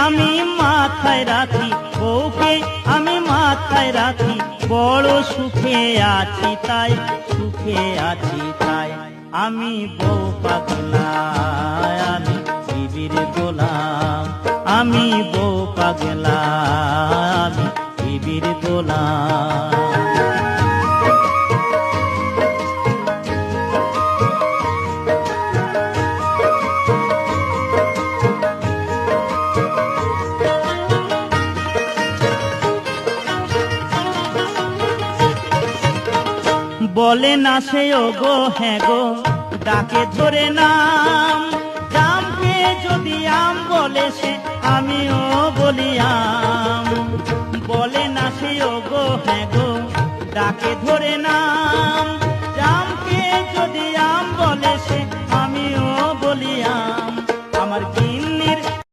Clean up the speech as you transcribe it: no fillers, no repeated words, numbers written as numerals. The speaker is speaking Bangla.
আমি মাথায় রাখি, বউকে আমি মাথায় রাখি, বড় সুখে আছি তাই, সুখে আছি তাই। আমি বউ পাগলা, আমি বিবির গোলাম, আমি বউ পাগলা, আমি বিবির গোলাম। বলে না সে ও গো হ্যাঁ গো, ডাকে ধরে নাম, জামকে যদি আম বলে সে আমিও বলি আম। বলে না সে ও গো হ্যাঁ গো, ডাকে ধরে নাম, জামকে যদি আম বলে সে